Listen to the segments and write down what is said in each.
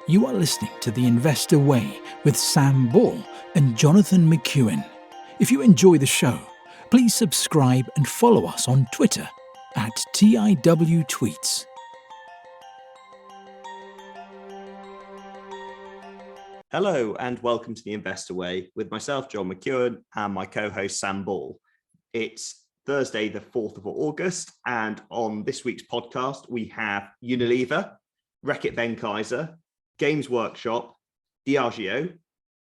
You are listening to The Investor Way with Sam Ball and Jonathan McEwen. If you enjoy the show, please subscribe and follow us on Twitter at TIW Tweets. Hello and welcome to The Investor Way with myself, John McEwen, and my co-host, Sam Ball. It's Thursday, the 4th of August, and on this week's podcast, we have Unilever, Reckitt Benckiser, Games Workshop, Diageo,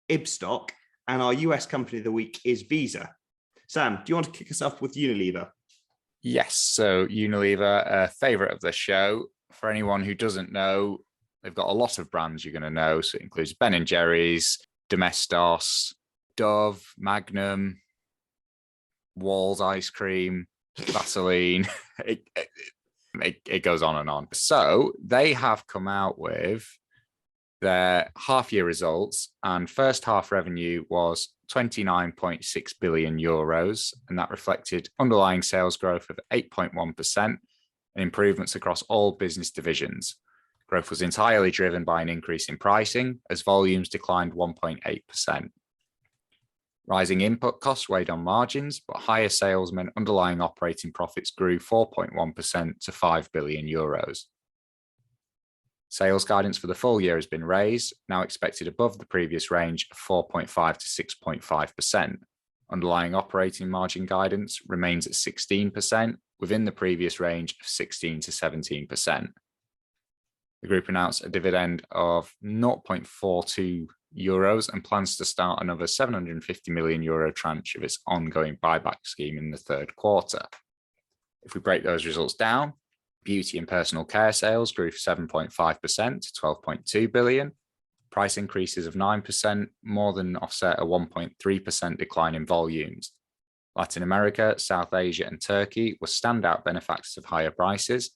Ibstock, and our US company of the week is Visa. Sam, do you want to kick us off with Unilever? Yes, so Unilever, a favourite of the show. For anyone who doesn't know, they've got a lot of brands you're going to know. So it includes Ben & Jerry's, Domestos, Dove, Magnum, Wall's Ice Cream, Vaseline. It goes on and on. So they have come out with their half-year results, and first half revenue was 29.6 billion euros, and that reflected underlying sales growth of 8.1% and improvements across all business divisions. Growth was entirely driven by an increase in pricing as volumes declined 1.8%. Rising input costs weighed on margins, but higher sales meant underlying operating profits grew 4.1% to 5 billion euros. Sales guidance for the full year has been raised, now expected above the previous range of 4.5 to 6.5%. Underlying operating margin guidance remains at 16%, within the previous range of 16 to 17%. The group announced a dividend of 0.42 euros and plans to start another 750 million euro tranche of its ongoing buyback scheme in the third quarter. If we break those results down, beauty and personal care sales grew 7.5% to 12.2 billion. Price increases of 9% more than offset a 1.3% decline in volumes. Latin America, South Asia, and Turkey were standout benefactors of higher prices.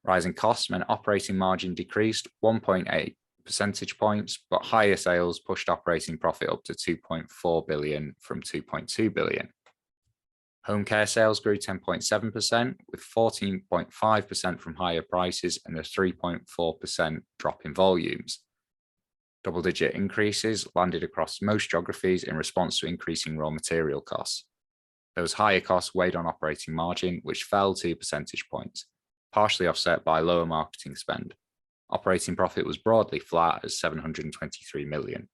Rising costs meant operating margin decreased 1.8 percentage points, but higher sales pushed operating profit up to 2.4 billion from 2.2 billion. Home care sales grew 10.7%, with 14.5% from higher prices and a 3.4% drop in volumes. Double-digit increases landed across most geographies in response to increasing raw material costs. Those higher costs weighed on operating margin, which fell 2 percentage points, partially offset by lower marketing spend. Operating profit was broadly flat at 723 million.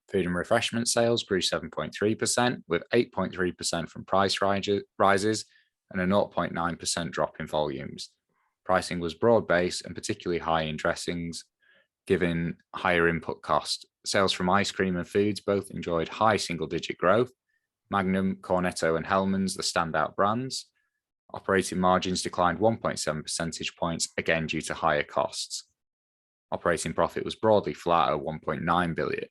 Food and refreshment sales grew 7.3%, with 8.3% from price rises and a 0.9% drop in volumes. Pricing was broad-based and particularly high in dressings, given higher input cost. Sales from ice cream and foods both enjoyed high single-digit growth. Magnum, Cornetto, and Hellmann's, the standout brands. Operating margins declined 1.7 percentage points, again due to higher costs. Operating profit was broadly flat at 1.9 billion.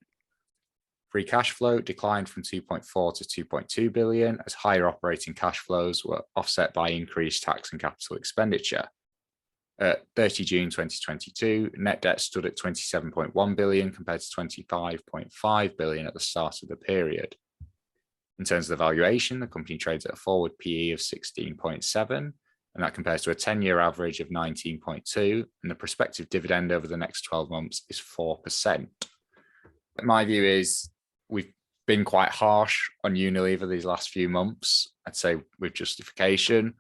Free cash flow declined from 2.4 to 2.2 billion as higher operating cash flows were offset by increased tax and capital expenditure. At 30 June 2022, net debt stood at 27.1 billion compared to 25.5 billion at the start of the period. In terms of the valuation, the company trades at a forward PE of 16.7, and that compares to a 10-year average of 19.2, and the prospective dividend over the next 12 months is 4%. My view is we've been quite harsh on Unilever these last few months, I'd say with justification.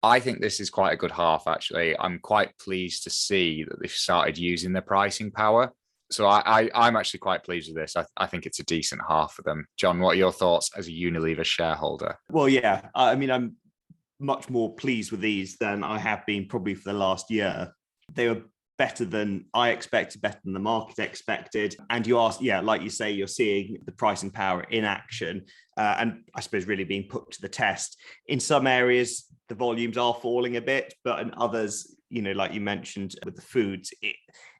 I think this is quite a good half, actually. I'm quite pleased to see that they've started using their pricing power. So I'm actually quite pleased with this. I think it's a decent half for them. John, what are your thoughts as a Unilever shareholder? Well, yeah, I mean, I'm much more pleased with these than I have been probably for the last year. They were better than I expected, better than the market expected. And you asked, yeah, like you say, you're seeing the pricing power in action and I suppose really being put to the test. In some areas, the volumes are falling a bit, but in others, you know, like you mentioned with the foods,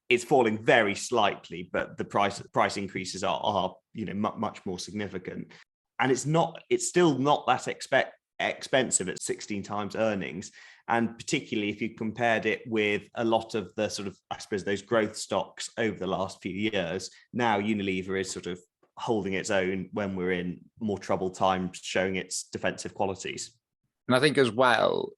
it's falling very slightly, but the price increases are you know, much more significant. And it's still not that expensive at 16 times earnings. And particularly if you compared it with a lot of the sort of, I suppose, those growth stocks over the last few years, now Unilever is sort of holding its own when we're in more troubled times, showing its defensive qualities. And I think as well,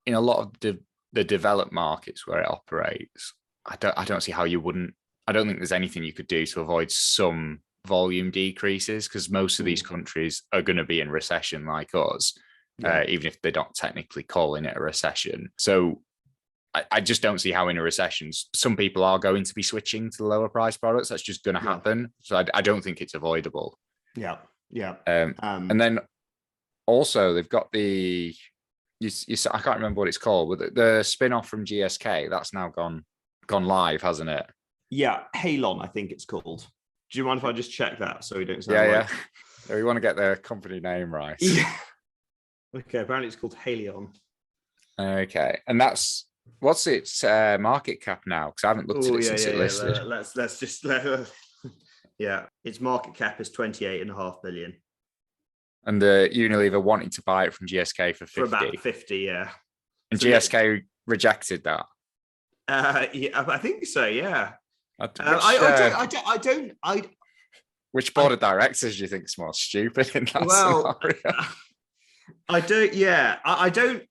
in a lot of the developed markets where it operates, I don't see how you wouldn't. I don't think there's anything you could do to avoid some volume decreases, because most of these countries are going to be in recession like us, even if they're not technically calling it a recession. So I just don't see how in a recession, some people are going to be switching to the lower price products. That's just going to happen. So I don't think it's avoidable. Yeah. And then also they've got I can't remember what it's called, but the spin-off from GSK, that's now gone live, hasn't it? Yeah, Halon, I think it's called. Do you mind if I just check that so we don't sound Yeah. We want to get the company name right. Yeah. Okay, apparently it's called Haleon. Okay, and what's its market cap now? Because I haven't looked at it since it listed. Let's just yeah, its market cap is 28.5 billion. And the Unilever wanting to buy it from GSK for 50. For about 50, yeah. And so GSK rejected that. Yeah, I think so. Yeah. Which board of directors do you think is more stupid in that scenario? I don't. Yeah, I don't.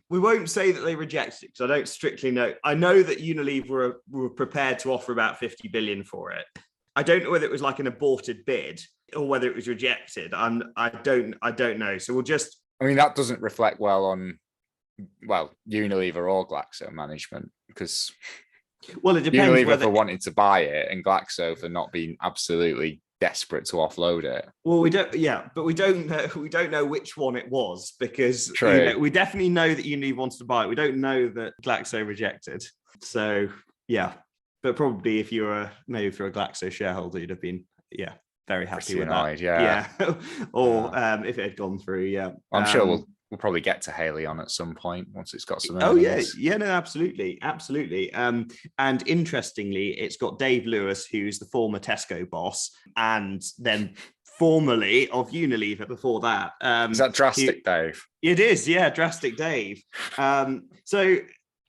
We won't say that they rejected it because I don't strictly know. I know that Unilever were prepared to offer about 50 billion for it. I don't know whether it was like an aborted bid or whether it was rejected. I don't know. So we'll just. I mean, that doesn't reflect well on Unilever or Glaxo management, because it depends. Unilever for wanting to buy it and Glaxo for not being absolutely desperate to offload it. Well, we don't. Yeah, but we don't know. We don't know which one it was, because we definitely know that Unilever wants to buy it. We don't know that Glaxo rejected. So yeah, but probably if you're a Glaxo shareholder, you'd have been very happy with that. Yeah. Or if it had gone through. Yeah, I'm sure we'll probably get to Haleon at some point once it's got some. Oh no, absolutely. And interestingly, it's got Dave Lewis, who's the former Tesco boss, and then formerly of Unilever before that. Is that Drastic Dave? It is, yeah, Drastic Dave. So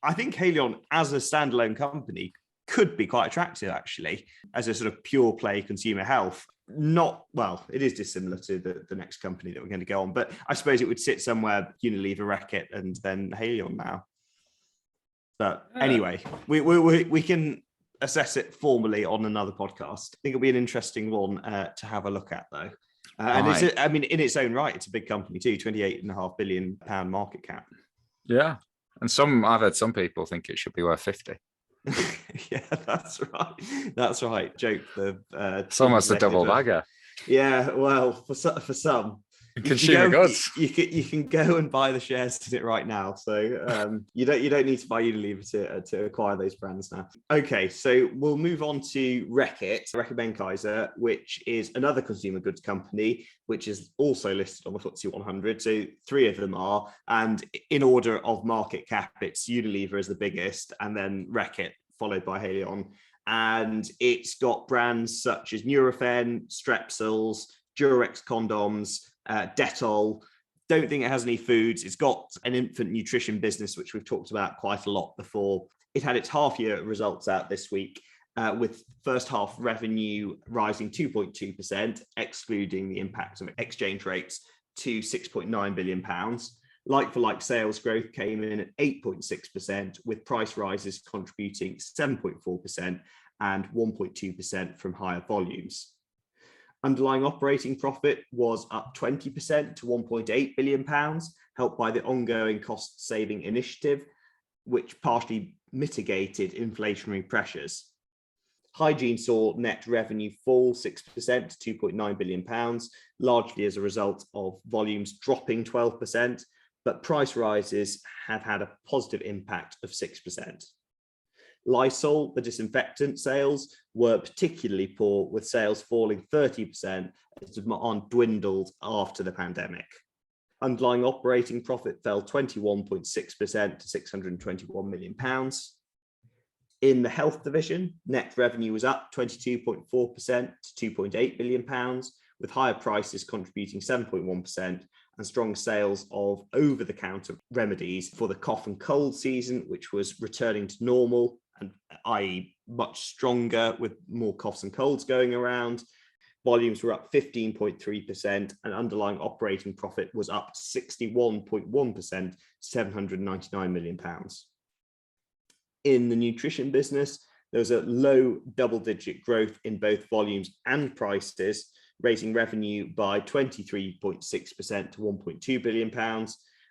I think Haleon as a standalone company could be quite attractive, actually, as a sort of pure play consumer health. It is dissimilar to the next company that we're going to go on, but I suppose it would sit somewhere Unilever, Reckitt, and then Haleon now. But anyway, we can assess it formally on another podcast. I think it'll be an interesting one to have a look at, though. And in its own right, it's a big company too, £28.5 billion market cap. Yeah, and I've heard some people think it should be worth 50. Yeah, that's right. Joke. It's almost a double bagger. Yeah, well, for some consumer goods, you can go and buy the shares in it right now. So you don't need to buy Unilever to acquire those brands now. Okay, so we'll move on to Reckitt Benckiser, which is another consumer goods company, which is also listed on the FTSE 100. So three of them are, and in order of market cap, it's Unilever as the biggest, and then Reckitt, followed by Haleon. And it's got brands such as Nurofen, Strepsils, Durex condoms, Dettol. Don't think it has any foods. It's got an infant nutrition business, which we've talked about quite a lot before. It had its half-year results out this week, with first half revenue rising 2.2%, excluding the impact of exchange rates, to £6.9 billion. Like-for-like sales growth came in at 8.6%, with price rises contributing 7.4% and 1.2% from higher volumes. Underlying operating profit was up 20% to £1.8 billion, helped by the ongoing cost-saving initiative, which partially mitigated inflationary pressures. Hygiene saw net revenue fall 6% to £2.9 billion, largely as a result of volumes dropping 12%, but price rises have had a positive impact of 6%. Lysol, the disinfectant sales, were particularly poor, with sales falling 30% as demand dwindled after the pandemic. Underlying operating profit fell 21.6% to £621 million. In the health division, net revenue was up 22.4% to £2.8 billion, with higher prices contributing 7.1%, and strong sales of over-the-counter remedies for the cough and cold season, which was returning to normal, and i.e. much stronger with more coughs and colds going around. Volumes were up 15.3%, and underlying operating profit was up 61.1% to £799 million. In the nutrition business, there was a low double-digit growth in both volumes and prices, raising revenue by 23.6% to £1.2 billion.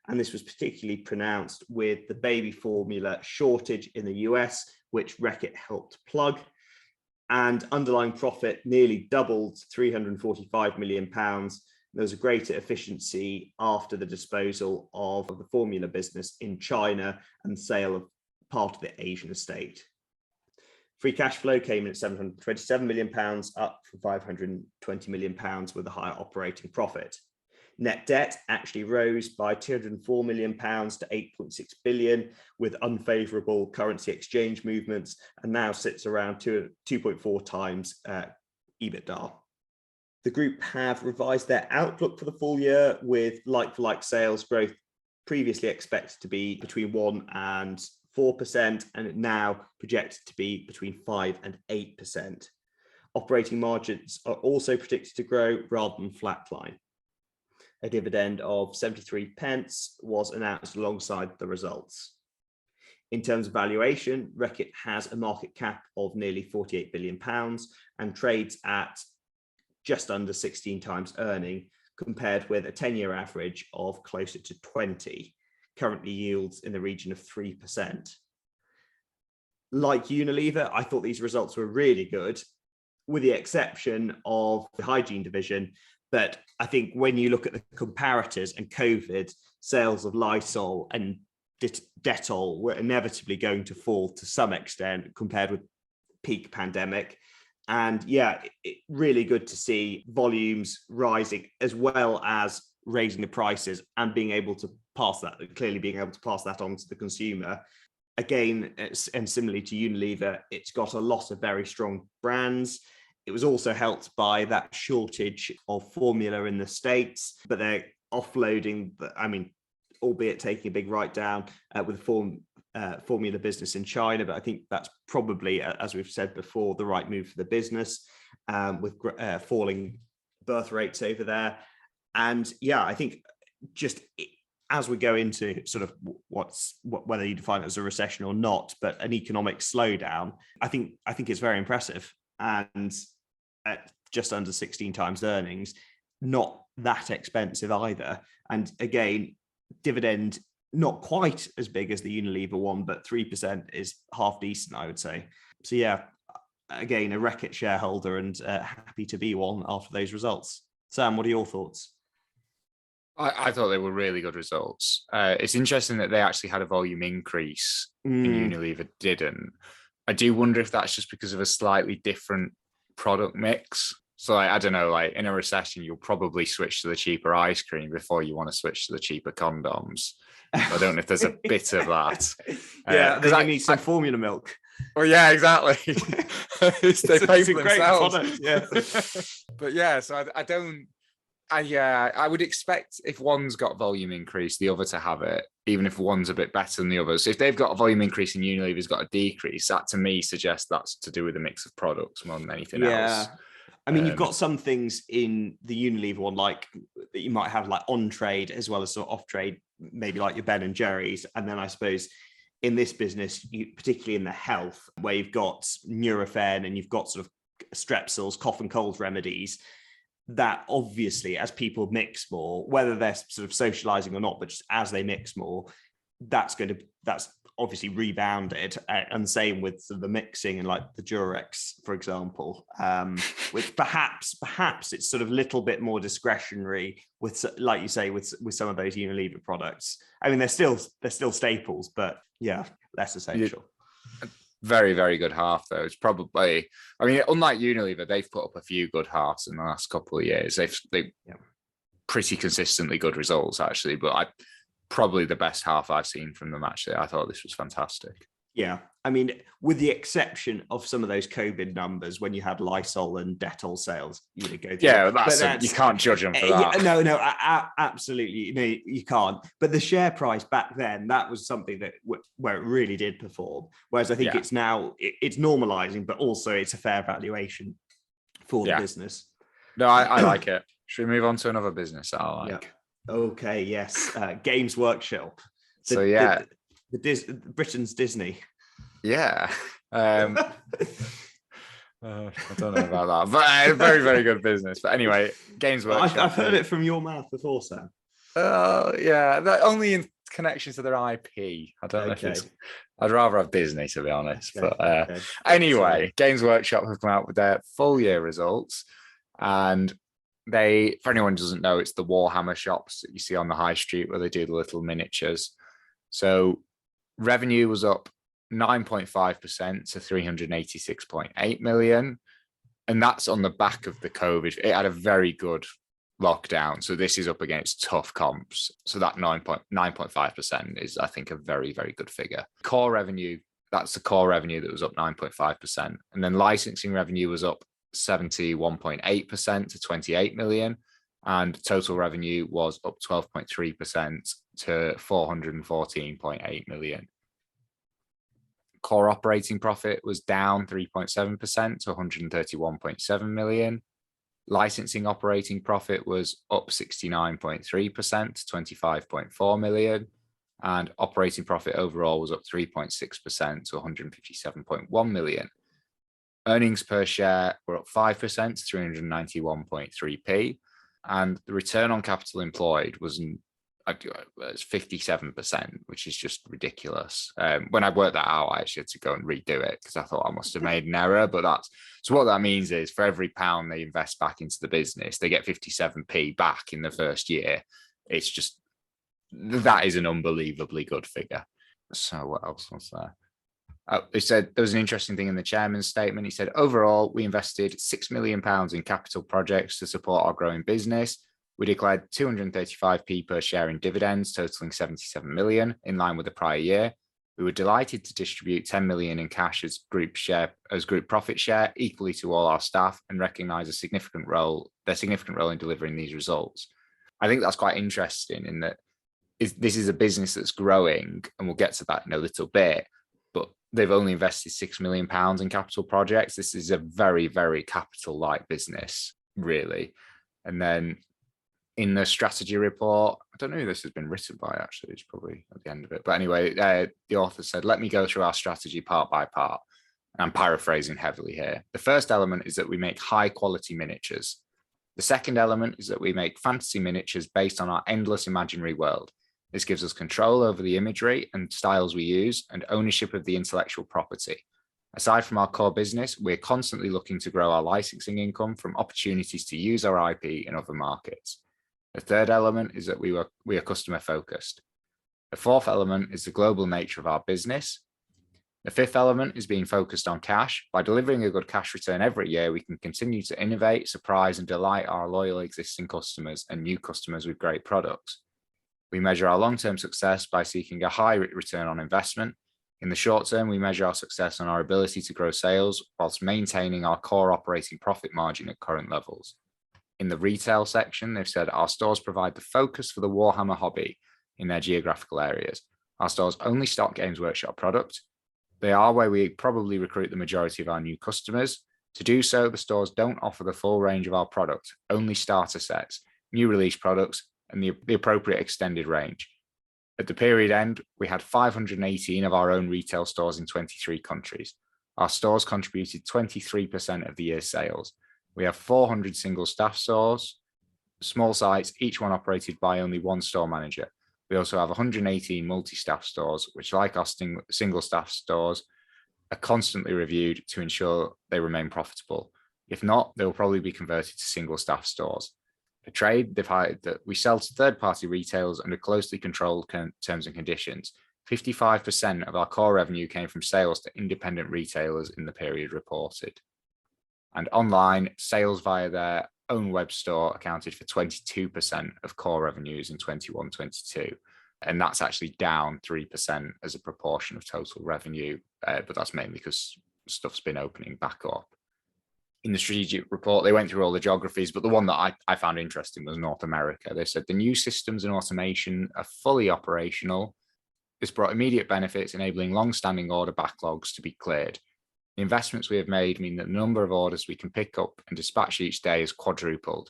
And this was particularly pronounced with the baby formula shortage in the US, which Reckitt helped plug. And underlying profit nearly doubled to £345 million. There was a greater efficiency after the disposal of the formula business in China and sale of part of the Asian estate. Free cash flow came in at £727 million, up from £520 million with a higher operating profit. Net debt actually rose by £204 million to £8.6 billion with unfavourable currency exchange movements, and now sits around 2.4 times EBITDA. The group have revised their outlook for the full year, with like-for-like sales growth previously expected to be between 1% and 4%, and now projected to be between 5% and 8%. Operating margins are also predicted to grow rather than flatline. A dividend of 73p was announced alongside the results. In terms of valuation, Reckitt has a market cap of nearly £48 billion and trades at just under 16 times earning, compared with a 10-year average of closer to 20, currently yields in the region of 3%. Like Unilever, I thought these results were really good, with the exception of the hygiene division. But I think when you look at the comparators and COVID, sales of Lysol and Dettol were inevitably going to fall to some extent compared with peak pandemic. And yeah, really good to see volumes rising as well as raising the prices and being able to pass that on to the consumer. Again, and similarly to Unilever, it's got a lot of very strong brands. It was also helped by that shortage of formula in the States, but they're offloading, albeit taking a big write down with the formula business in China. But I think that's probably, as we've said before, the right move for the business, with falling birth rates over there. And yeah, I think just as we go into sort of whether you define it as a recession or not, but an economic slowdown, I think it's very impressive. And at just under 16 times earnings, not that expensive either. And again, dividend not quite as big as the Unilever one, but 3% is half decent, I would say. So yeah, again, a Reckitt shareholder and happy to be one after those results. Sam, what are your thoughts? I thought they were really good results. It's interesting that they actually had a volume increase and Unilever didn't. I do wonder if that's just because of a slightly different product mix. So I don't know, like in a recession, you'll probably switch to the cheaper ice cream before you want to switch to the cheaper condoms. I don't know if there's a bit of that. Yeah, then you need some formula milk. Well, yeah, exactly. They pay for themselves. Product, yeah. But yeah, so I would expect if one's got volume increase, the other to have it, even if one's a bit better than the others. So if they've got a volume increase and Unilever's got a decrease, that to me suggests that's to do with the mix of products more than anything else. I mean, you've got some things in the Unilever one, like that you might have like on trade as well as sort of off trade, maybe like your Ben and Jerry's. And then I suppose in this business, particularly in the health, where you've got Nurofen and you've got sort of Strepsils, cough and cold remedies, that obviously as people mix more, whether they're sort of socializing or not, but just as they mix more, that's obviously rebounded. And same with sort of the mixing and like the Durex, for example, which perhaps it's sort of a little bit more discretionary with, like you say, with some of those Unilever products. I mean, they're still staples, but yeah, less essential. Very, very good half, though. It's probably, I mean, unlike Unilever, they've put up a few good halves in the last couple of years. They've pretty consistently good results, actually. But probably the best half I've seen from them, actually. I thought this was fantastic. Yeah. I mean, with the exception of some of those COVID numbers, when you had Lysol and Dettol sales, go through. Yeah, that's you can't judge them for that. No, absolutely. No, you can't. But the share price back then, that was something that where it really did perform. Whereas I think it's now, it's normalizing, but also it's a fair valuation for the business. No, I like it. Should we move on to another business that I like? Yeah. Okay, yes. Games Workshop. The Britain's Disney. Yeah. I don't know about that, but very, very good business. But anyway, Games Workshop. I've heard it from your mouth before, Sam. Yeah, only in connection to their IP. I don't know if it's. I'd rather have Disney, to be honest. Okay, But anyway, Games Workshop have come out with their full year results, and they, for anyone who doesn't know, it's the Warhammer shops that you see on the high street where they do the little miniatures. So revenue was up 9.5% to 386.8 million. And that's on the back of the COVID. It had a very good lockdown. So this is up against tough comps. So that 9.5% is, I think, a very, very good figure. Core revenue, that's the core revenue that was up 9.5%. And then licensing revenue was up 71.8% to 28 million. And total revenue was up 12.3% to 414.8 million. Core operating profit was down 3.7% to 131.7 million. Licensing operating profit was up 69.3% to 25.4 million. And operating profit overall was up 3.6% to 157.1 million. Earnings per share were up 5% to 391.3p. And the return on capital employed was 57%, which is just ridiculous. When I worked that out, I actually had to go and redo it because I thought I must have made an error. But so what that means is for every pound they invest back into the business, they get 57p back in the first year. It's just, that is an unbelievably good figure. So what else was there? He said there was an interesting thing in the chairman's statement. He said, overall, we invested £6 million in capital projects to support our growing business. We declared 235p per share in dividends, totaling 77 million, in line with the prior year. We were delighted to distribute 10 million in cash as group profit share, equally to all our staff, and recognise their significant role in delivering these results. I think that's quite interesting in that this is a business that's growing, and we'll get to that in a little bit, but they've only invested £6 million in capital projects. This is a very, very capital-light business, really. And then in the strategy report, I don't know who this has been written by, actually. It's probably at the end of it. But anyway, the author said, let me go through our strategy part by part. And I'm paraphrasing heavily here. The first element is that we make high-quality miniatures. The second element is that we make fantasy miniatures based on our endless imaginary world. This gives us control over the imagery and styles we use and ownership of the intellectual property. Aside from our core business, we're constantly looking to grow our licensing income from opportunities to use our IP in other markets. The third element is that we are customer focused. The fourth element is the global nature of our business. The fifth element is being focused on cash. By delivering a good cash return every year, we can continue to innovate, surprise, and delight our loyal existing customers and new customers with great products. We measure our long-term success by seeking a high return on investment. In the short term, we measure our success on our ability to grow sales whilst maintaining our core operating profit margin at current levels. In the retail section, they've said our stores provide the focus for the Warhammer hobby in their geographical areas. Our stores only stock Games Workshop product. They are where we probably recruit the majority of our new customers. To do so, the stores don't offer the full range of our product, only starter sets, new release products, and the appropriate extended range. At the period end, we had 518 of our own retail stores in 23 countries. Our stores contributed 23% of the year's sales. We have 400 single staff stores, small sites, each one operated by only one store manager. We also have 118 multi-staff stores, which, like our single staff stores, are constantly reviewed to ensure they remain profitable. If not, they will probably be converted to single staff stores. For trade, they've highlighted that we sell to third-party retailers under closely controlled terms and conditions. 55% of our core revenue came from sales to independent retailers in the period reported. And online, sales via their own web store accounted for 22% of core revenues in 21-22. And that's actually down 3% as a proportion of total revenue, but that's mainly because stuff's been opening back up. In the strategic report, they went through all the geographies, but the one that I found interesting was North America. They said the new systems and automation are fully operational. This brought immediate benefits, enabling long-standing order backlogs to be cleared. The investments we have made mean that the number of orders we can pick up and dispatch each day is quadrupled.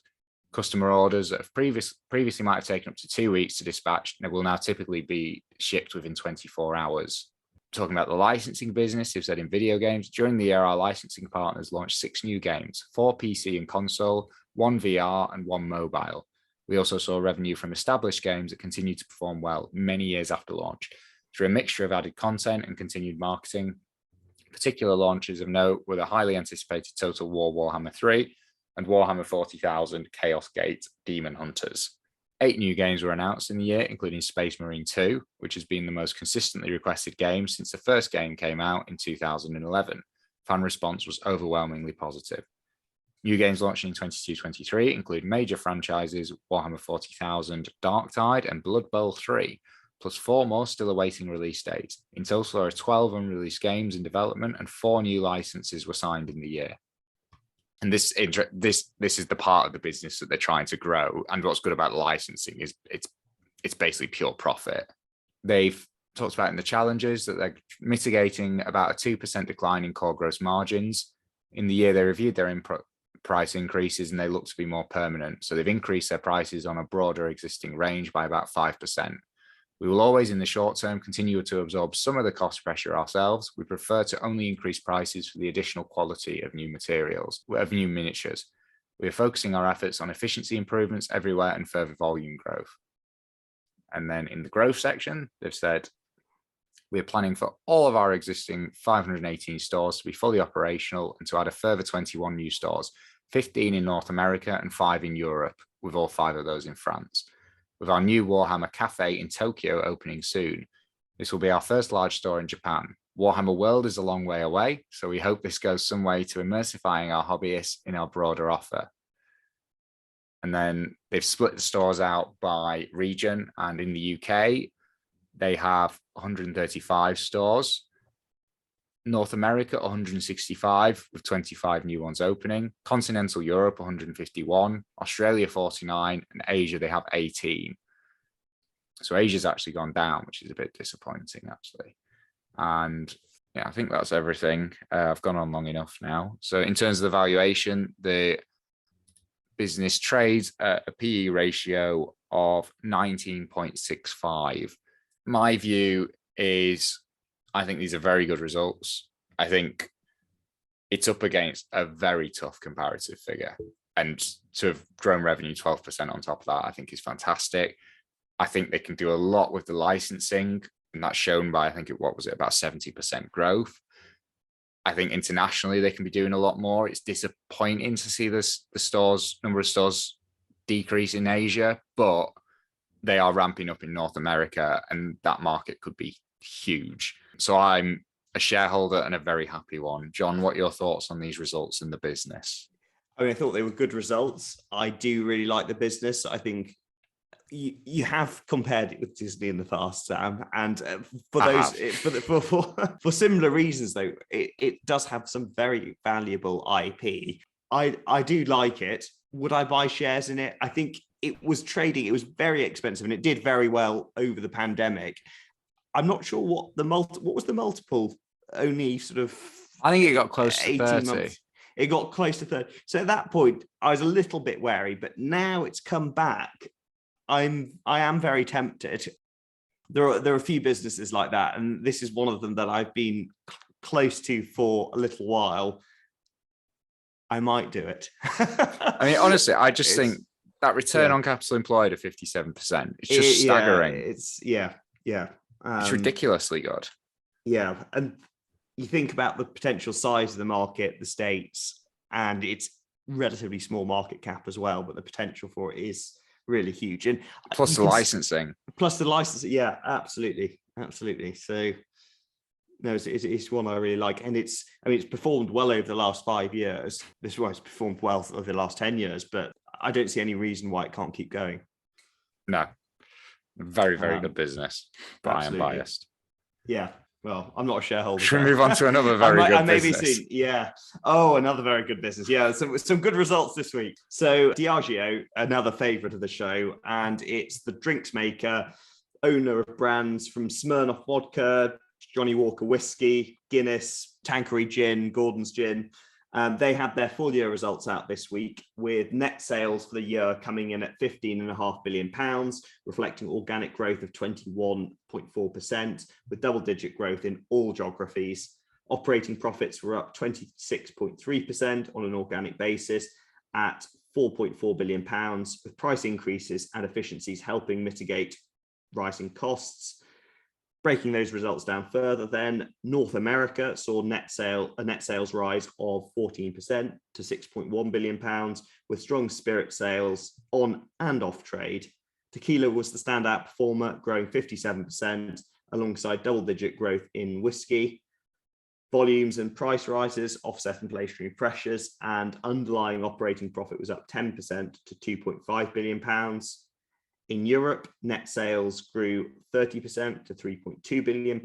Customer orders that have previously might have taken up to 2 weeks to dispatch will now typically be shipped within 24 hours. Talking about the licensing business, they've said in video games, during the year, our licensing partners launched 6 new games, 4 PC and console, 1 VR, and 1 mobile. We also saw revenue from established games that continued to perform well many years after launch, through a mixture of added content and continued marketing. Particular launches of note were the highly anticipated Total War Warhammer 3 and Warhammer 40,000 Chaos Gate Demon Hunters. 8 new games were announced in the year, including Space Marine 2, which has been the most consistently requested game since the first game came out in 2011. Fan response was overwhelmingly positive. New games launching in 22-23 include major franchises Warhammer 40,000 Darktide and Blood Bowl 3, plus 4 more still awaiting release dates. In total, there are 12 unreleased games in development and 4 new licenses were signed in the year. And this is the part of the business that they're trying to grow. And what's good about licensing is it's basically pure profit. They've talked about in the challenges that they're mitigating about a 2% decline in core gross margins. In the year, they reviewed their input price increases and they look to be more permanent. So they've increased their prices on a broader existing range by about 5%. We will always, in the short term, continue to absorb some of the cost pressure ourselves. We prefer to only increase prices for the additional quality of new materials, of new miniatures. We are focusing our efforts on efficiency improvements everywhere and further volume growth. And then in the growth section, they've said, we're planning for all of our existing 518 stores to be fully operational and to add a further 21 new stores, 15 in North America and 5 in Europe, with all 5 of those in France. With our new Warhammer Cafe in Tokyo opening soon. This will be our first large store in Japan. Warhammer World is a long way away, so we hope this goes some way to immersifying our hobbyists in our broader offer. And then they've split the stores out by region, and in the UK, they have 135 stores. North America, 165, with 25 new ones opening. Continental Europe, 151. Australia, 49. And Asia, they have 18. So Asia's actually gone down, which is a bit disappointing, actually. And yeah, I think that's everything. I've gone on long enough now. So in terms of the valuation, the business trades at a PE ratio of 19.65. My view is, I think these are very good results. I think it's up against a very tough comparative figure. And to have grown revenue 12% on top of that, I think is fantastic. I think they can do a lot with the licensing, and that's shown by, I think, about 70% growth. I think internationally they can be doing a lot more. It's disappointing to see the number of stores decrease in Asia, but they are ramping up in North America, and that market could be huge. So I'm a shareholder and a very happy one. John, what are your thoughts on these results in the business? I mean, I thought they were good results. I do really like the business. I think you have compared it with Disney in the past, Sam, and for similar reasons, though, it does have some very valuable IP. I do like it. Would I buy shares in it? I think it was trading. It was very expensive, and it did very well over the pandemic. I'm not sure what was the multiple. Only sort of, I think it got close to 30. Months. It got close to 30. So at that point, I was a little bit wary, but now it's come back. I am very tempted. There are a few businesses like that, and this is one of them that I've been close to for a little while. I might do it. I mean, honestly, I just think that return on capital employed of 57%. It's just staggering. It's ridiculously good. Yeah, and you think about the potential size of the market, the States, and it's relatively small market cap as well, but the potential for it is really huge. And plus the licensing. Yeah, absolutely. So no, it's one I really like, and it's performed well over the last 5 years. This was performed well over the last 10 years, but I don't see any reason why it can't keep going. No, very good business, but absolutely. I am biased. Yeah. Well, I'm not a shareholder. Should we move on to another very good business? Soon. Yeah. Oh, another very good business. Yeah. Some good results this week. So Diageo, another favorite of the show, and it's the drinks maker, owner of brands from Smirnoff Vodka, Johnny Walker Whiskey, Guinness, Tanqueray Gin, Gordon's Gin. They had their full year results out this week, with net sales for the year coming in at £15.5 billion, reflecting organic growth of 21.4%, with double-digit growth in all geographies. Operating profits were up 26.3% on an organic basis at £4.4 billion, with price increases and efficiencies helping mitigate rising costs. Breaking those results down further, then North America saw a net sales rise of 14% to £6.1 billion, with strong spirit sales on and off trade. Tequila was the standout performer, growing 57%, alongside double-digit growth in whiskey. Volumes and price rises offset inflationary pressures, and underlying operating profit was up 10% to £2.5 billion. In Europe, net sales grew 30% to £3.2 billion,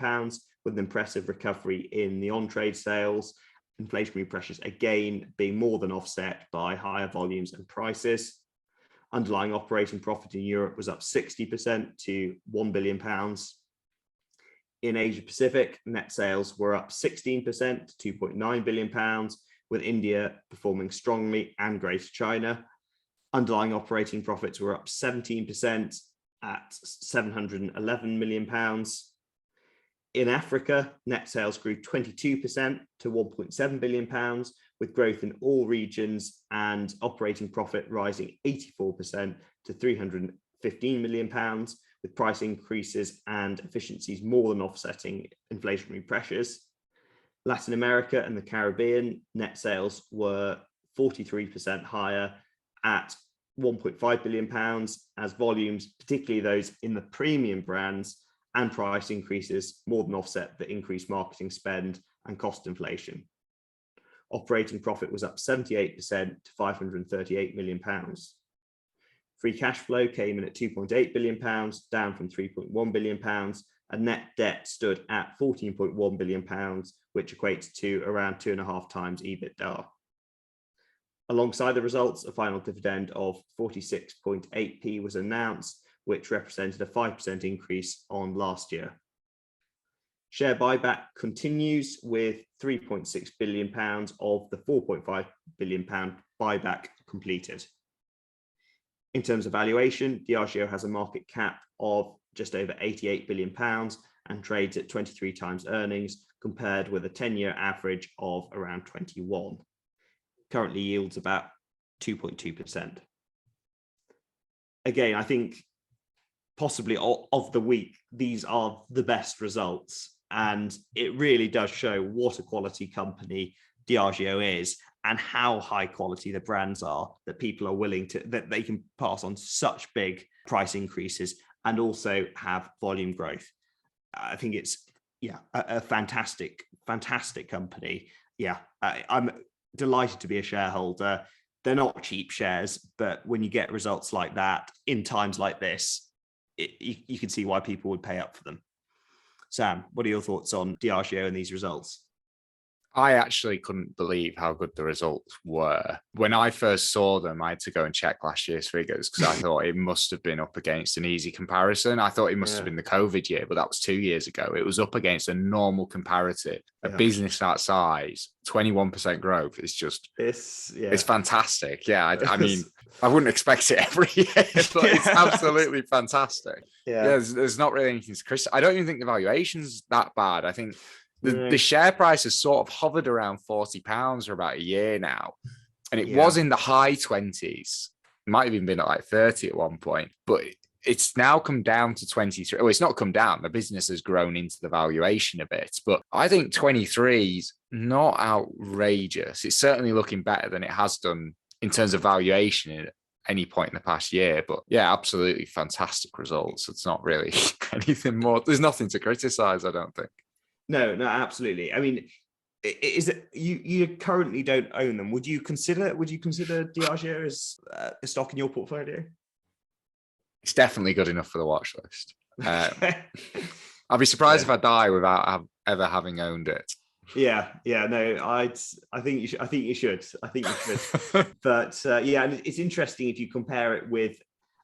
with an impressive recovery in the on-trade sales, inflationary pressures again being more than offset by higher volumes and prices. Underlying operating profit in Europe was up 60% to £1 billion. In Asia Pacific, net sales were up 16% to £2.9 billion, with India performing strongly and Greater China. Underlying operating profits were up 17% at £711 million. In Africa, net sales grew 22% to £1.7 billion, with growth in all regions and operating profit rising 84% to £315 million, with price increases and efficiencies more than offsetting inflationary pressures. Latin America and the Caribbean, net sales were 43% higher at £1.5 billion, as volumes, particularly those in the premium brands, and price increases more than offset the increased marketing spend and cost inflation. Operating profit was up 78% to £538 million. Free cash flow came in at £2.8 billion, down from £3.1 billion, and net debt stood at £14.1 billion, which equates to around 2.5 times EBITDA. Alongside the results, a final dividend of 46.8p was announced, which represented a 5% increase on last year. Share buyback continues, with £3.6 billion of the £4.5 billion buyback completed. In terms of valuation, Diageo has a market cap of just over £88 billion and trades at 23 times earnings, compared with a 10-year average of around 21. Currently yields about 2.2%. Again, I think possibly of the week, these are the best results, and it really does show what a quality company Diageo is, and how high quality the brands are, that people are willing to, that they can pass on such big price increases and also have volume growth. I think it's a fantastic company. I'm delighted to be a shareholder. They're not cheap shares, but when you get results like that in times like this, you can see why people would pay up for them. Sam, what are your thoughts on Diageo and these results? I actually couldn't believe how good the results were. When I first saw them, I had to go and check last year's figures, because I thought it must have been up against an easy comparison. I thought it must have been the COVID year, but that was 2 years ago. It was up against a normal comparative. A business that size, 21% growth is just, it's fantastic. Yeah, I mean, I wouldn't expect it every year, but it's absolutely fantastic. There's not really anything to criticize. I don't even think the valuation's that bad. I think the share price has sort of hovered around £40 for about a year now. And it was in the high 20s. It might have even been at like 30 at one point. But it's now come down to 23. Oh, it's not come down. The business has grown into the valuation a bit. But I think 23 is not outrageous. It's certainly looking better than it has done in terms of valuation at any point in the past year. But yeah, absolutely fantastic results. It's not really anything more. There's nothing to criticize, I don't think. No, absolutely. I mean, is it you currently don't own them? Would you consider Diageo as a stock in your portfolio? It's definitely good enough for the watch list. I'd be surprised if I die without ever having owned it. No, I think you should. But and it's interesting if you compare it with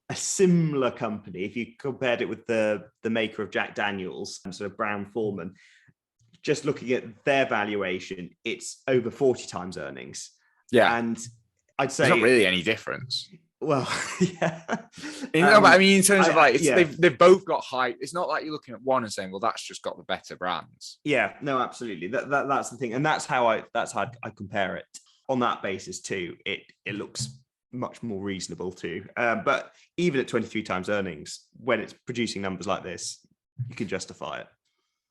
a similar company. If you compared it with the maker of Jack Daniels and sort of Brown-Forman. just looking at their valuation, it's over 40 times earnings. Yeah. And I'd say There's not really any difference. Well, yeah. But I mean, in terms of like, yeah. they've both got high. It's not like you're looking at one and saying, well, that's just got the better brands. Yeah, no, absolutely. That's the thing. And that's how I compare it on that basis too. It looks much more reasonable too. But even at 23 times earnings, when it's producing numbers like this, you can justify it.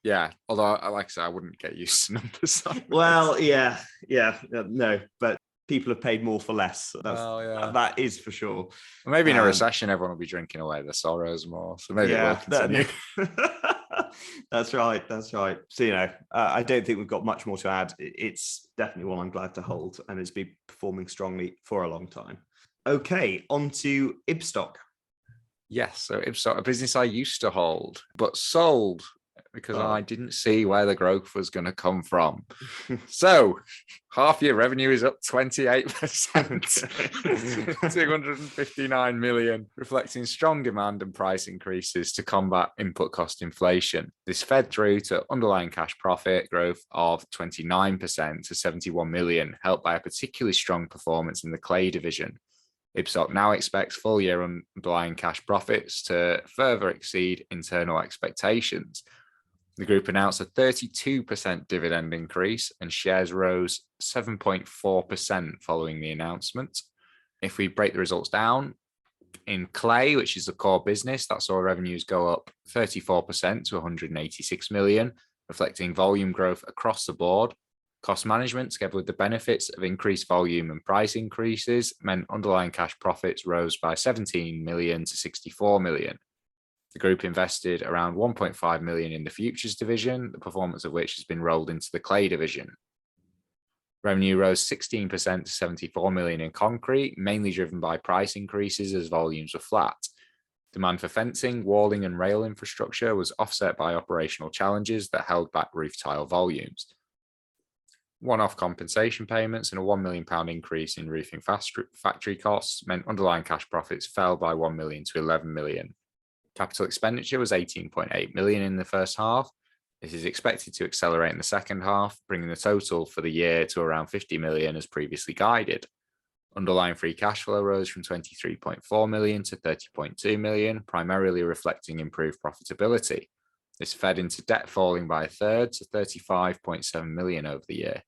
Yeah, although, like I said, I wouldn't get used to numbers. Well, yeah, no, but people have paid more for less. That is for sure. Well, maybe in a recession, everyone will be drinking away their sorrows more. So maybe it will continue. That's right. So, I don't think we've got much more to add. It's definitely one I'm glad to hold, and it's been performing strongly for a long time. Okay, on to Ibstock. Yes, so Ibstock, a business I used to hold, but sold because I didn't see where the growth was going to come from. So half year revenue is up 28%, 259 million, reflecting strong demand and price increases to combat input cost inflation. This fed through to underlying cash profit growth of 29% to 71 million, helped by a particularly strong performance in the clay division. Ibstock now expects full year underlying cash profits to further exceed internal expectations. The group announced a 32% dividend increase and shares rose 7.4% following the announcement. If we break the results down, in clay, which is the core business, that saw revenues go up 34% to 186 million, reflecting volume growth across the board. Cost management, together with the benefits of increased volume and price increases, meant underlying cash profits rose by 17 million to 64 million. The group invested around 1.5 million in the futures division, the performance of which has been rolled into the clay division. Revenue rose 16% to 74 million in concrete, mainly driven by price increases as volumes were flat. Demand for fencing, walling and rail infrastructure was offset by operational challenges that held back roof tile volumes. One-off compensation payments and a £1 million increase in roofing factory costs meant underlying cash profits fell by 1 million to 11 million. Capital expenditure was 18.8 million in the first half. This is expected to accelerate in the second half, bringing the total for the year to around 50 million as previously guided. Underlying free cash flow rose from 23.4 million to 30.2 million, primarily reflecting improved profitability. This fed into debt falling by a third to 35.7 million over the year.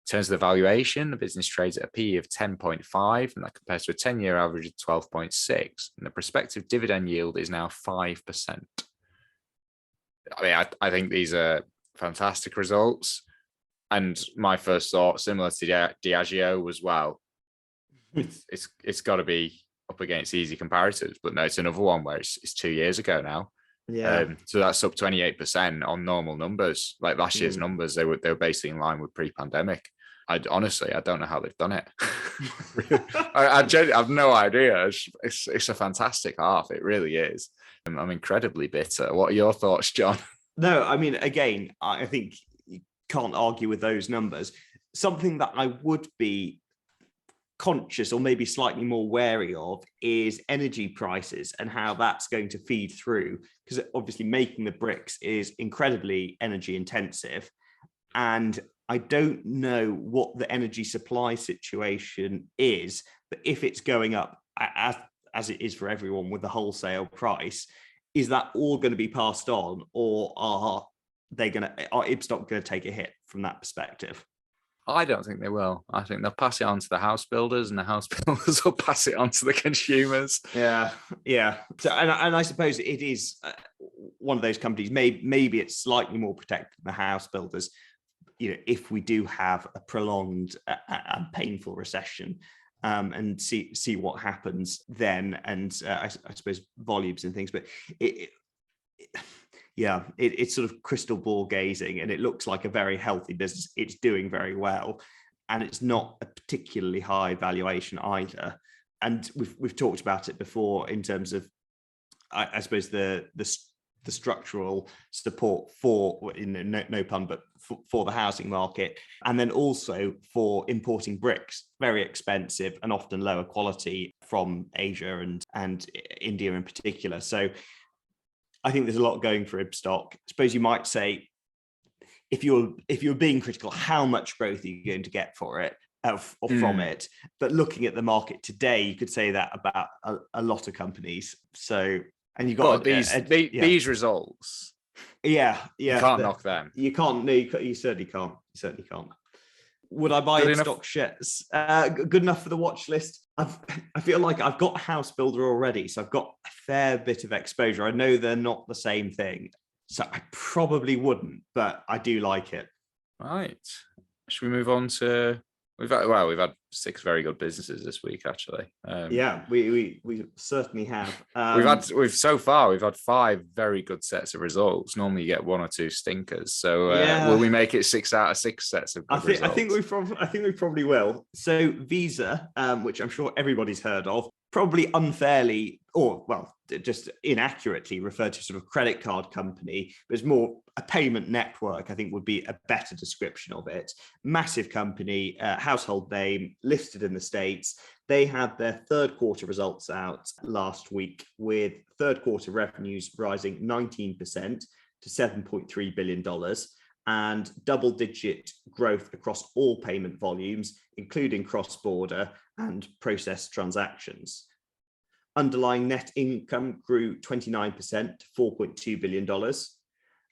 In terms of the valuation, the business trades at a PE of 10.5, and that compares to a 10-year average of 12.6, and the prospective dividend yield is now 5%. I mean, I think these are fantastic results, and my first thought, similar to Diageo, was, well, it's got to be up against easy comparatives, but no, it's another one where it's 2 years ago now. Yeah. So that's up 28% on normal numbers. Like last year's numbers, they were basically in line with pre-pandemic. I don't know how they've done it. I have no idea. It's a fantastic half. It really is. I'm incredibly bitter. What are your thoughts, John? No, I mean, again, I think you can't argue with those numbers. Something that I would be conscious or maybe slightly more wary of is energy prices and how that's going to feed through, because obviously making the bricks is incredibly energy intensive, and I don't know what the energy supply situation is, but if it's going up as it is for everyone with the wholesale price, is that all going to be passed on, or are Ibstock going to take a hit from that perspective? I don't think they will. I think they'll pass it on to the house builders, and the house builders will pass it on to the consumers. Yeah. So, and I suppose it is one of those companies. Maybe it's slightly more protected than the house builders. If we do have a prolonged and painful recession, and see what happens then, and I suppose volumes and things, but it's sort of crystal ball gazing, and it looks like a very healthy business. It's doing very well, and it's not a particularly high valuation either. And we've talked about it before in terms of, I suppose, the structural support for, no pun, but for the housing market, and then also for importing bricks, very expensive and often lower quality from Asia and India in particular. So I think there's a lot going for Ibstock. I suppose you might say if you're being critical, how much growth are you going to get for it or from it? But looking at the market today, you could say that about a lot of companies. So, and you got these results. Yeah, you can't knock them. You can't. No, you certainly can't. You certainly can't. Would I buy Ibstock shares? Good enough for the watch list. I feel like I've got House Builder already, so I've got a fair bit of exposure. I know they're not the same thing, so I probably wouldn't, but I do like it. Right. Should we move on to? We've had 6 very good businesses this week, actually. Yeah, we certainly have. We've so far 5 very good sets of results. Normally, you get 1 or 2 stinkers. So, will we make it 6 out of 6 sets of good results? I think we probably will. So, Visa, which I'm sure everybody's heard of, probably unfairly, or well, just inaccurately referred to sort of credit card company. There's more a payment network, I think would be a better description of it. Massive company, household name, listed in the States. They had their third quarter results out last week, with third quarter revenues rising 19% to $7.3 billion and double-digit growth across all payment volumes, including cross-border and processed transactions. Underlying net income grew 29% to $4.2 billion,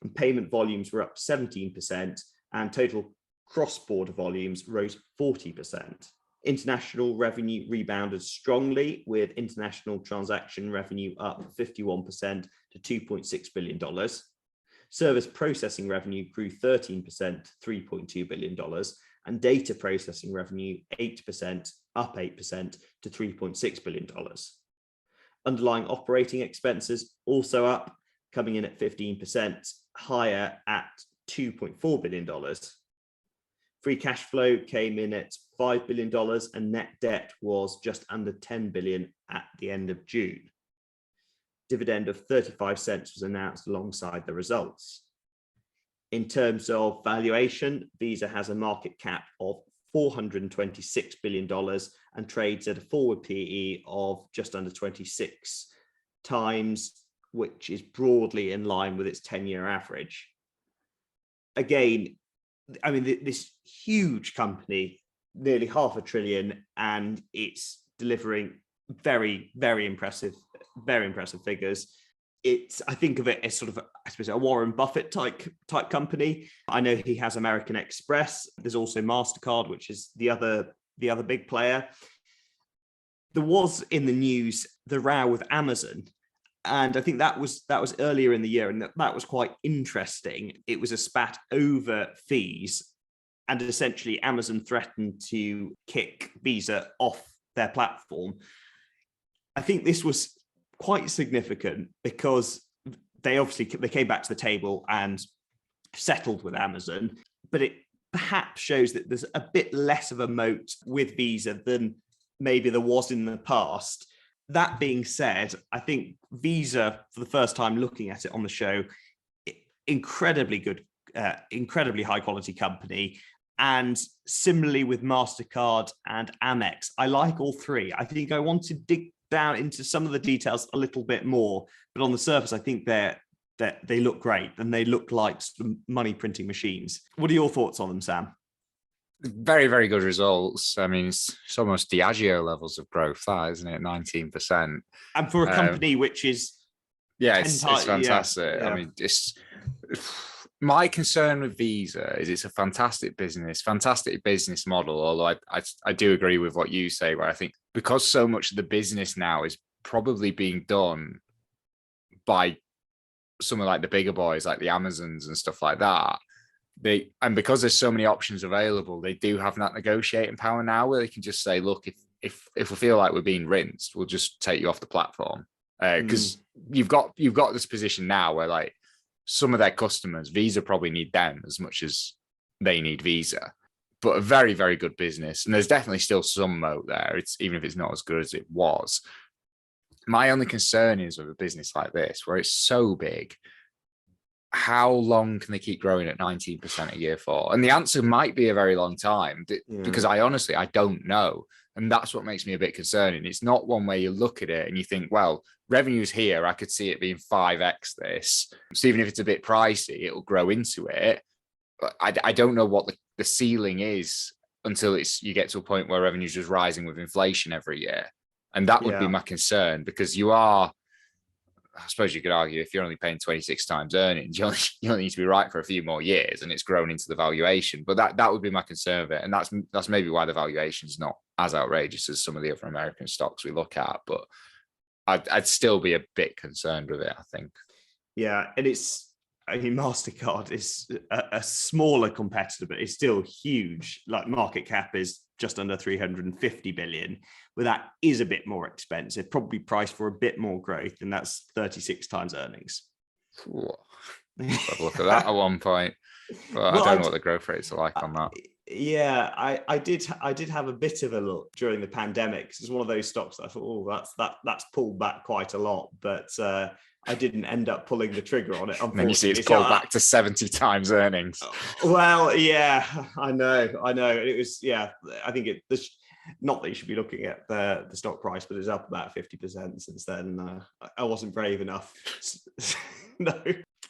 and payment volumes were up 17%, and total cross-border volumes rose 40%. International revenue rebounded strongly, with international transaction revenue up 51% to $2.6 billion. Service processing revenue grew 13% to $3.2 billion, and data processing revenue 8%, up 8% to $3.6 billion. Underlying operating expenses also up, coming in at 15% higher at $2.4 billion. Free cash flow came in at $5 billion, and net debt was just under $10 billion at the end of June. Dividend of 35 cents was announced alongside the results. In terms of valuation, Visa has a market cap of $426 billion and trades at a forward PE of just under 26 times, which is broadly in line with its 10-year average. Again, I mean, this huge company, nearly $500 billion, and it's delivering very, very impressive figures. I think of it as sort of, I suppose, a Warren Buffett type company. I know he has American Express. There's also MasterCard, which is the other big player. There was in the news the row with Amazon, and I think that was earlier in the year, and that was quite interesting. It was a spat over fees, and essentially Amazon threatened to kick Visa off their platform. I think this was quite significant because they came back to the table and settled with Amazon, but it perhaps shows that there's a bit less of a moat with Visa than maybe there was in the past. That being said, I think Visa, for the first time looking at it on the show, incredibly good, incredibly high quality company. And similarly with MasterCard and Amex, I like all 3. I think I want to dig down into some of the details a little bit more, but on the surface, I think they look great and they look like some money printing machines. What are your thoughts on them, Sam? Very, very good results. I mean, it's almost Diageo levels of growth, that isn't it? 19%. And for a company which is it's fantastic. Yeah. I mean, my concern with Visa is it's a fantastic business model, although I do agree with what you say, where I think because so much of the business now is probably being done by some of like the bigger boys, like the Amazons and stuff like that, because there's so many options available, they do have that negotiating power now where they can just say, look, if we feel like we're being rinsed, we'll just take you off the platform. Because you've got this position now where like some of their customers, Visa probably need them as much as they need Visa, but a very, very good business. And there's definitely still some moat there. Even if it's not as good as it was. My only concern is with a business like this, where it's so big, how long can they keep growing at 19% a year for? And the answer might be a very long time, because I don't know. And that's what makes me a bit concerning. It's not one where you look at it and you think, well, revenue's here, I could see it being 5x this. So even if it's a bit pricey, it'll grow into it. I don't know what the ceiling is until you get to a point where revenue's just rising with inflation every year. And that would be my concern, because I suppose you could argue, if you're only paying 26 times earnings, you only need to be right for a few more years, and it's grown into the valuation. But that would be my concern of it. And that's maybe why the valuation is not as outrageous as some of the other American stocks we look at. But I'd still be a bit concerned with it, I think. Yeah, and MasterCard is a smaller competitor, but it's still huge. Like, market cap is just under 350 billion, but that is a bit more expensive, probably priced for a bit more growth, and that's 36 times earnings. I'd look at that at one point, but I don't know what the growth rates are like on that. Yeah, I did have a bit of a look during the pandemic. It's one of those stocks that I thought, that's pulled back quite a lot, but I didn't end up pulling the trigger on it. And then you see it's pulled back to 70 times earnings. Well, yeah, I know. It was, I think not that you should be looking at the stock price, but it's up about 50% since then. I wasn't brave enough. No,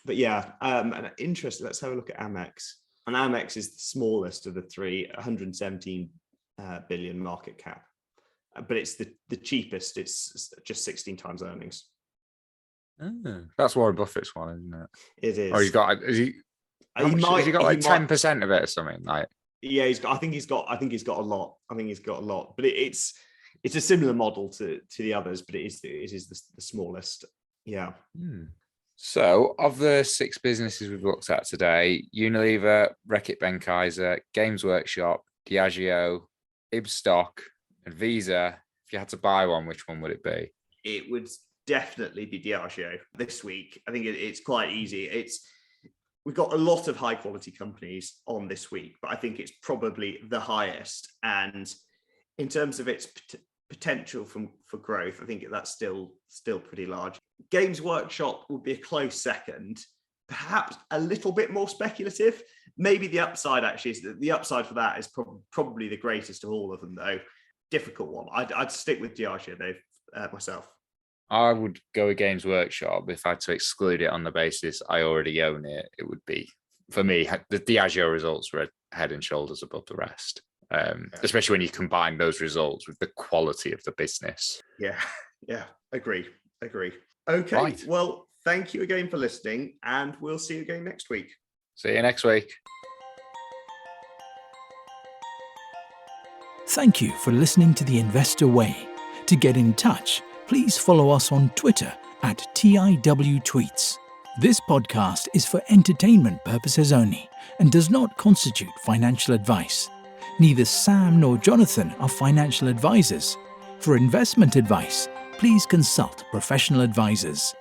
but yeah, and interesting. Let's have a look at Amex. And Amex is the smallest of the three, 117 billion market cap, but it's the cheapest. It's just 16 times earnings. Oh, that's Warren Buffett's one, isn't it? It is. Or he's got, has he got like 10% of it or something? Like, yeah, I think he's got a lot. But it's a similar model to the others, but it is the smallest. Yeah. So, of the 6 businesses we've looked at today, Unilever, Reckitt Benckiser, Games Workshop, Diageo, Ibstock, and Visa, if you had to buy one, which one would it be? It would definitely be Diageo this week. I think it's quite easy. We've got a lot of high quality companies on this week, but I think it's probably the highest. And in terms of its potential for growth, I think that's still pretty large. Games Workshop would be a close second, perhaps a little bit more speculative. Maybe the upside for that is probably the greatest of all of them, though. Difficult one. I'd stick with Diageo though, myself. I would go with Games Workshop. If I had to exclude it on the basis I already own it, it would be, for me, the Diageo results were head and shoulders above the rest. Especially when you combine those results with the quality of the business. Yeah, agree. Okay, right. Well, thank you again for listening, and we'll see you again next week. See you next week. Thank you for listening to The Investor Way. To get in touch, please follow us on Twitter at TIWTweets. This podcast is for entertainment purposes only and does not constitute financial advice. Neither Sam nor Jonathan are financial advisors. For investment advice, please consult professional advisors.